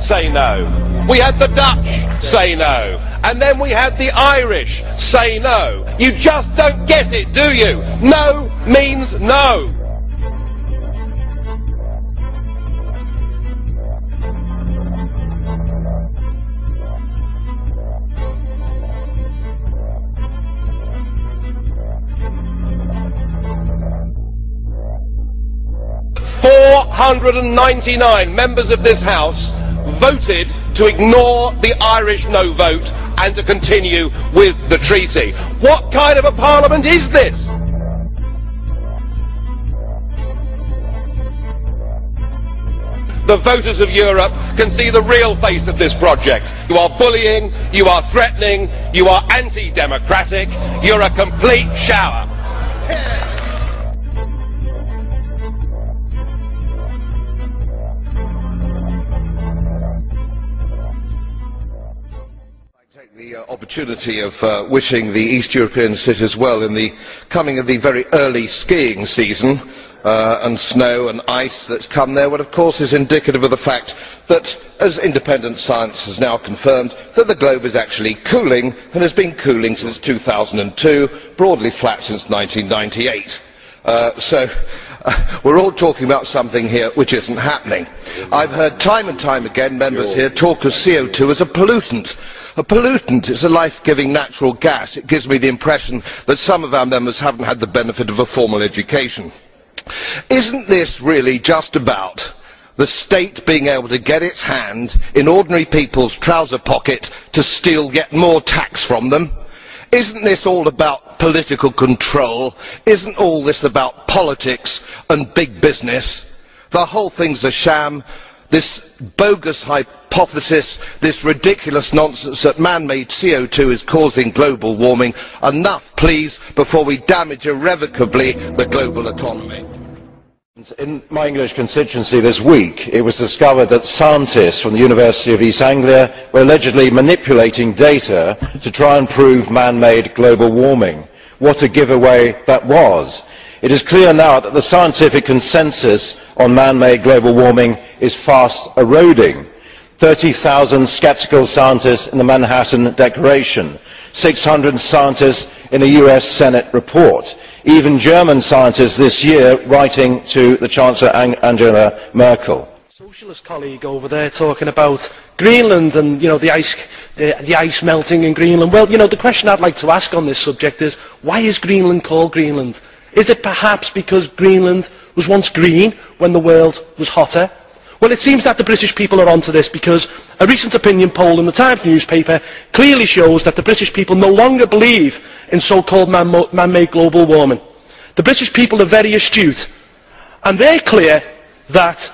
say no. We had the Dutch say no. And then we had the Irish say no. You just don't get it, do you? No means no. "499 members of this House voted to ignore the Irish no vote and to continue with the treaty." What kind of a parliament is this? The voters of Europe can see the real face of this project. You are bullying, you are threatening, you are anti-democratic, you're a complete shower. Take the opportunity of wishing the East European cities well in the coming of the very early skiing season, and snow and ice that's come there, what of course is indicative of the fact that, as independent science has now confirmed, that the globe is actually cooling and has been cooling since 2002, broadly flat since 1998. So we're all talking about something here which isn't happening. I've heard time and time again members here talk of CO2 as a pollutant. A pollutant is a life-giving natural gas. It gives me the impression that some of our members haven't had the benefit of a formal education. Isn't this really just about the state being able to get its hand in ordinary people's trouser pocket to steal yet more tax from them? Isn't this all about political control? Isn't all this about politics and big business? The whole thing's a sham. This bogus hypothesis, this ridiculous nonsense that man-made CO2 is causing global warming. Enough, please, before we damage irrevocably the global economy. In my English constituency this week, it was discovered that scientists from the University of East Anglia were allegedly manipulating data to try and prove man-made global warming. What a giveaway that was. It is clear now that the scientific consensus on man-made global warming is fast eroding. 30,000 sceptical scientists in the Manhattan Declaration, 600 scientists in a US Senate report, even German scientists this year writing to the Chancellor Angela Merkel. Socialist colleague over there talking about Greenland and, you know, the ice melting in Greenland. Well, you know, the question I'd like to ask on this subject is, why is Greenland called Greenland? Is it perhaps because Greenland was once green when the world was hotter? Well, it seems that the British people are onto this, because a recent opinion poll in the Times newspaper clearly shows that the British people no longer believe in so-called man-made global warming. The British people are very astute, and they're clear that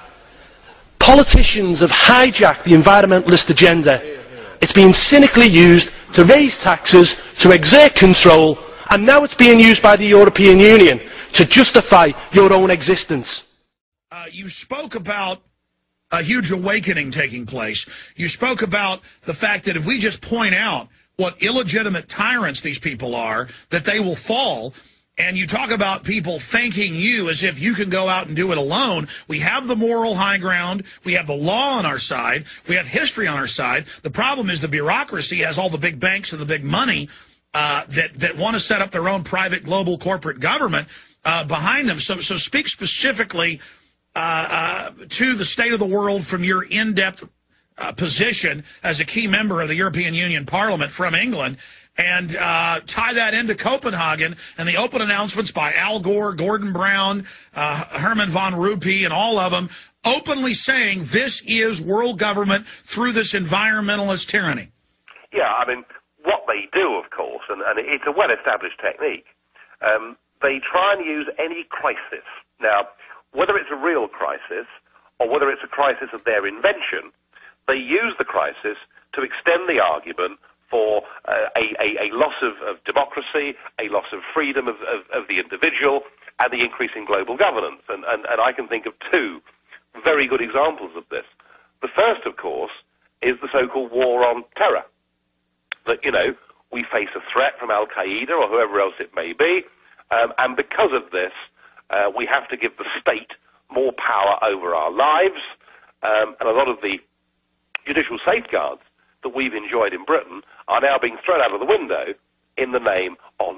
politicians have hijacked the environmentalist agenda. It's been cynically used to raise taxes, to exert control, and now it's being used by the European Union to justify your own existence. You spoke about a huge awakening taking place. You spoke about the fact that if we just point out what illegitimate tyrants these people are, that they will fall. And you talk about people thanking you as if you can go out and do it alone. We have the moral high ground. We have the law on our side. We have history on our side. The problem is the bureaucracy has all the big banks and the big money that want to set up their own private global corporate government behind them. So speak specifically to the state of the world from your in-depth position as a key member of the European Union Parliament from England, and tie that into Copenhagen and the open announcements by Al Gore, Gordon Brown, Herman von Rompuy, and all of them openly saying this is world government through this environmentalist tyranny. Yeah, I mean, what they do, of course, and it's a well-established technique, they try and use any crisis. Now, whether it's a real crisis or whether it's a crisis of their invention, they use the crisis to extend the argument for a loss of democracy, a loss of freedom of the individual, and the increase in global governance. And I can think of two very good examples of this. The first, of course, is the so-called war on terror. That, you know, we face a threat from Al-Qaeda or whoever else it may be, and because of this, we have to give the state more power over our lives, and a lot of the safeguards that we've enjoyed in Britain are now being thrown out of the window in the name of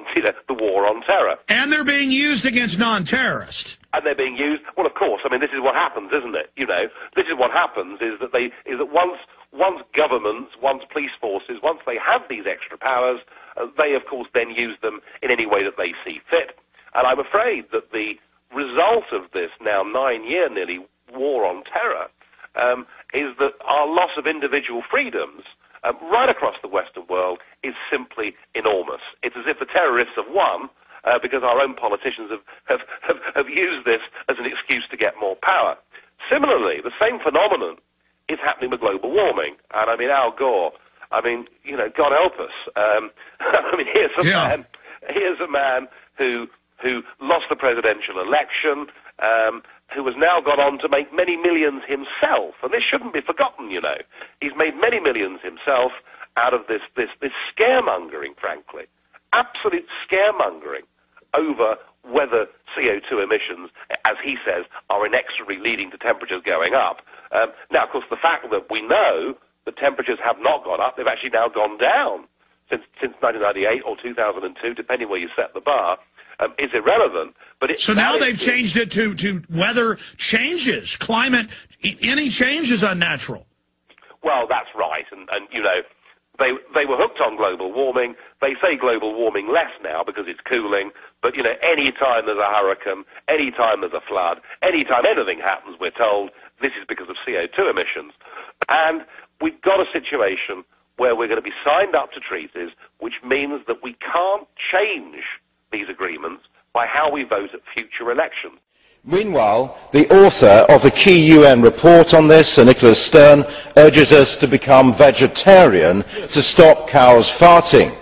the war on terror. And they're being used against non-terrorists. And they're being used, well, of course, I mean, this is what happens, isn't it? You know, this is what happens is that once governments, once police forces, once they have these extra powers, they, of course, then use them in any way that they see fit. And I'm afraid that the result of this now 9-year nearly war on terror is that our loss of individual freedoms right across the Western world is simply enormous. It's as if the terrorists have won because our own politicians have used this as an excuse to get more power. Similarly, the same phenomenon is happening with global warming. And I mean, Al Gore, I mean, you know, God help us. I mean, here's a man who lost the presidential election, who has now gone on to make many millions himself. And this shouldn't be forgotten, you know. He's made many millions himself out of this scaremongering, frankly. Absolute scaremongering over whether CO2 emissions, as he says, are inexorably leading to temperatures going up. Now, of course, the fact that we know that temperatures have not gone up, they've actually now gone down since 1998 or 2002, depending where you set the bar, is irrelevant. But so now they've changed it to weather changes, climate, any change is unnatural. Well, that's right, and you know, they were hooked on global warming. They say global warming less now because it's cooling, but you know, any time there's a hurricane, any time there's a flood, any time anything happens, we're told this is because of CO2 emissions. And we've got a situation where we're going to be signed up to treaties, which means that we can't change these agreements by how we vote at future elections. Meanwhile, the author of the key UN report on this, Sir Nicholas Stern, urges us to become vegetarian to stop cows farting.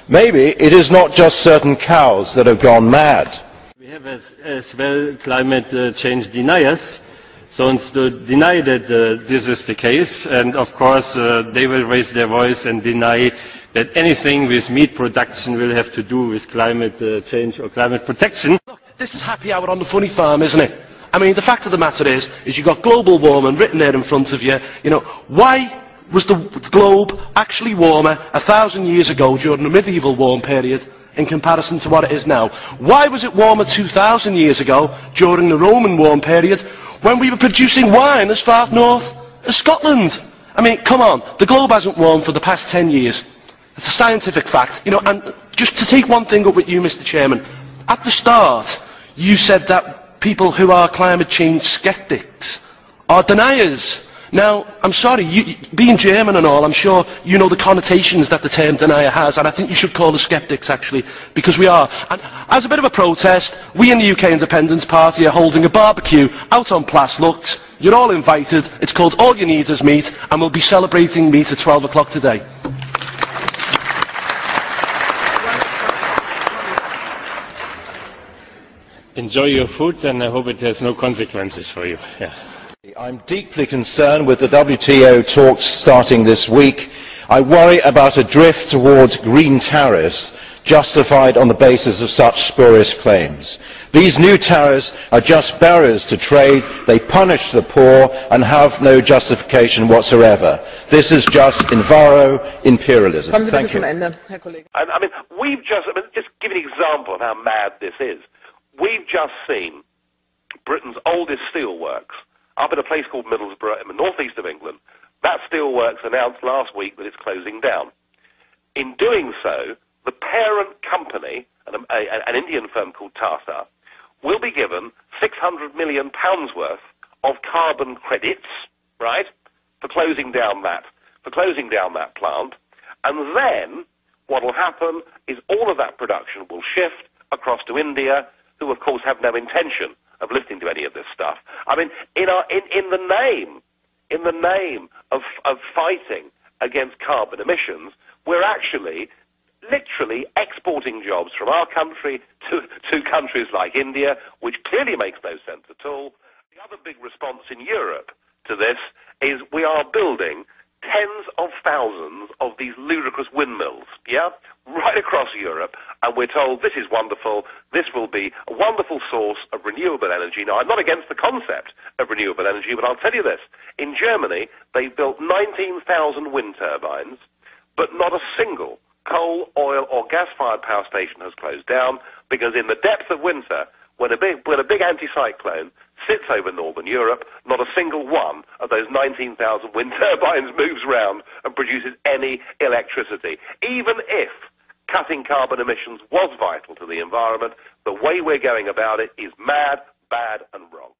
Maybe it is not just certain cows that have gone mad. We have as well climate change deniers, so to deny that this is the case, and of course they will raise their voice and deny that anything with meat production will have to do with climate change or climate protection. Look, this is happy hour on the funny farm, isn't it? I mean, the fact of the matter is you've got global warming written there in front of you. You know, why was the globe actually warmer 1,000 years ago during the medieval warm period in comparison to what it is now? Why was it warmer 2,000 years ago during the Roman warm period when we were producing wine as far north as Scotland? I mean, come on, the globe hasn't warmed for the past 10 years. It's a scientific fact. You know, and just to take one thing up with you, Mr. Chairman, at the start, you said that people who are climate change sceptics are deniers. Now, I'm sorry, being German and all, I'm sure you know the connotations that the term denier has, and I think you should call us sceptics, actually, because we are. And as a bit of a protest, we in the UK Independence Party are holding a barbecue out on Plas Lux. You're all invited. It's called All You Need Is Meat, and we'll be celebrating meat at 12 o'clock today. Enjoy your food, and I hope it has no consequences for you. Yeah. I'm deeply concerned with the WTO talks starting this week. I worry about a drift towards green tariffs justified on the basis of such spurious claims. These new tariffs are just barriers to trade. They punish the poor and have no justification whatsoever. This is just enviro-imperialism. Thank you. I mean, just give an example of how mad this is. We've just seen Britain's oldest steelworks up at a place called Middlesbrough in the northeast of England. That steelworks announced last week that it's closing down. In doing so, the parent company, an Indian firm called Tata, will be given £600 million worth of carbon credits, right, for closing down that plant. And then what will happen is all of that production will shift across to India, who of course have no intention of listening to any of this stuff. I mean, in the name of fighting against carbon emissions, we're actually literally exporting jobs from our country to countries like India, which clearly makes no sense at all. The other big response in Europe to this is we are building tens of thousands of these ludicrous windmills, yeah, right across Europe, and we're told this is wonderful, this will be a wonderful source of renewable renewable energy. Now, I'm not against the concept of renewable energy, but I'll tell you this. In Germany, they built 19,000 wind turbines, but not a single coal, oil, or gas-fired power station has closed down, because in the depth of winter, when a big anticyclone sits over northern Europe, not a single one of those 19,000 wind turbines moves round and produces any electricity. Even if cutting carbon emissions was vital to the environment, the way we're going about it is mad, bad, and wrong.